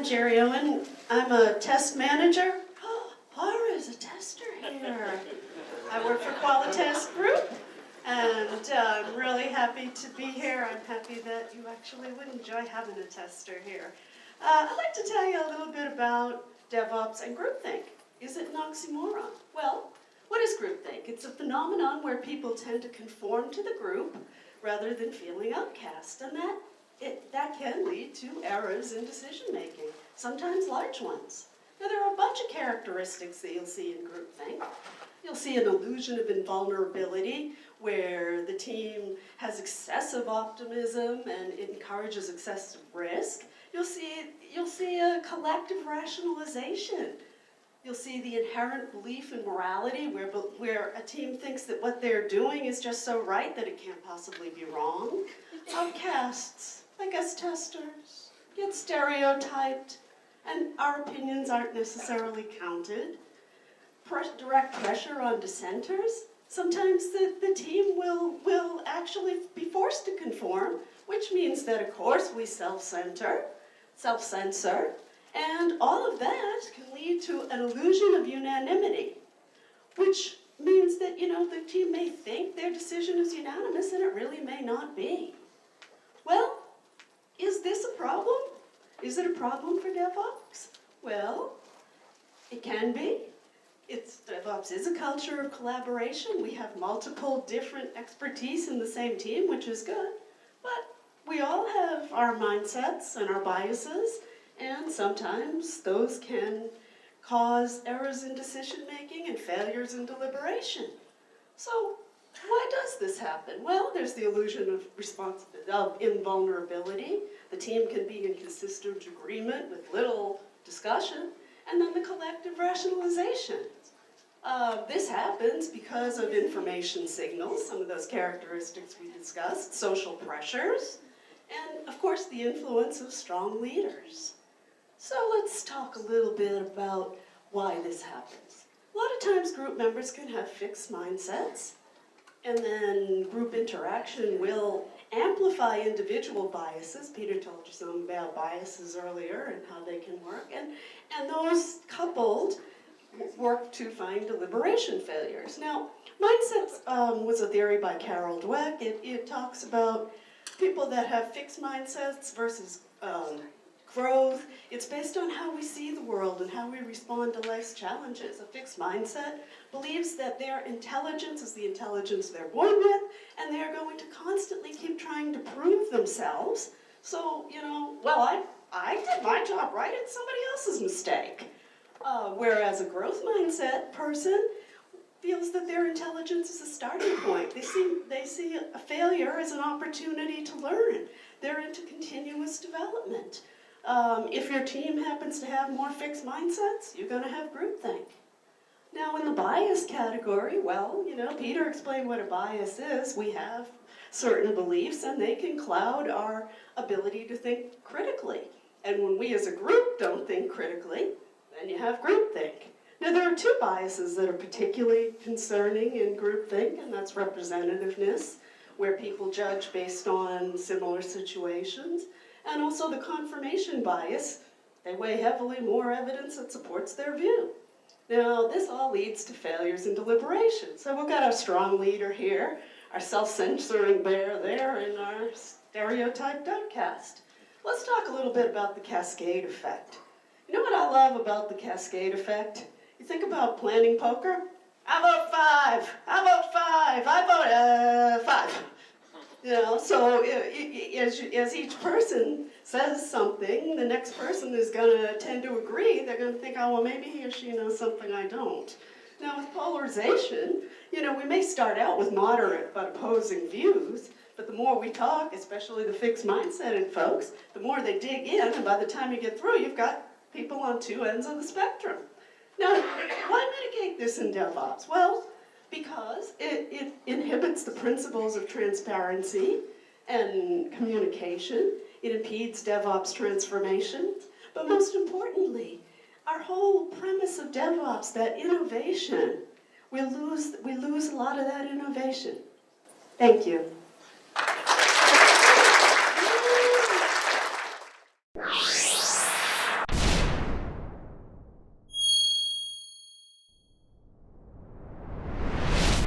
Gerie Owen. I'm a test manager. Oh, Laura's a tester here. I work for Qualitest Group, and I'm really happy to be here. I'm happy that you actually would enjoy having a tester here. I'd like to tell you a little bit about DevOps and groupthink. Is it an oxymoron? Well, what is groupthink? It's a phenomenon where people tend to conform to the group rather than feeling outcast, and that can lead to errors in decision making, sometimes large ones. Now, there are a bunch of characteristics that you'll see in groupthink. You'll see an illusion of invulnerability, where the team has excessive optimism and encourages excessive risk. You'll see a collective rationalization. You'll see the inherent belief in morality, where a team thinks that what they're doing is just so right that it can't possibly be wrong. Outcasts, like us testers, get stereotyped, and our opinions aren't necessarily counted. Direct pressure on dissenters. Sometimes the team will actually be forced to conform, which means that, of course, we self-censor, and all of that can lead to an illusion of unanimity, which means that, the team may think their decision is unanimous and it really may not be. Well, is this a problem? Is it a problem for DevOps? Well, it can be. DevOps is a culture of collaboration. We have multiple different expertise in the same team, which is good. But we all have our mindsets and our biases, and sometimes those can cause errors in decision-making and failures in deliberation. So why does this happen? Well, there's the illusion of invulnerability. The team can be in consistent agreement with little discussion, and then the collective rationalization. This happens because of information signals, some of those characteristics we discussed, social pressures, and of course the influence of strong leaders. So let's talk a little bit about why this happens. A lot of times group members can have fixed mindsets, and then group interaction will amplify individual biases. Peter told you something about biases earlier and how they can work, and those coupled work to find deliberation failures. Now, mindsets was a theory by Carol Dweck. It talks about people that have fixed mindsets versus growth. It's based on how we see the world and how we respond to life's challenges. A fixed mindset believes that their intelligence is the intelligence they're born with, and they're going to constantly keep trying to prove themselves. So, well, I did my job right, it's somebody else's mistake. Whereas a growth mindset person feels that their intelligence is a starting point. They see a failure as an opportunity to learn. They're into continuous development. If your team happens to have more fixed mindsets, you're going to have groupthink. Now, in the bias category, well, Peter explained what a bias is. We have certain beliefs, and they can cloud our ability to think critically. And when we as a group don't think critically, then you have groupthink. Now, there are two biases that are particularly concerning in groupthink, and that's representativeness, where people judge based on similar situations, and also the confirmation bias. They weigh heavily more evidence that supports their view. Now, this all leads to failures in deliberation. So we've got our strong leader here, our self-censoring bear there, and our stereotyped outcast. Let's talk a little bit about the Cascade Effect. You know what I love about the Cascade Effect? You think about planning poker. I vote 5. I vote 5. I vote 5. So as each person says something, the next person is going to tend to agree. They're going to think, oh, well, maybe he or she knows something I don't. Now, with polarization, we may start out with moderate but opposing views, but the more we talk, especially the fixed mindset folks, the more they dig in, and by the time you get through, you've got people on two ends of the spectrum. Now, why mitigate this in DevOps? Well, because it inhibits the principles of transparency and communication. It impedes DevOps transformation. But most importantly, our whole premise of DevOps, that innovation, we lose a lot of that innovation. Thank you.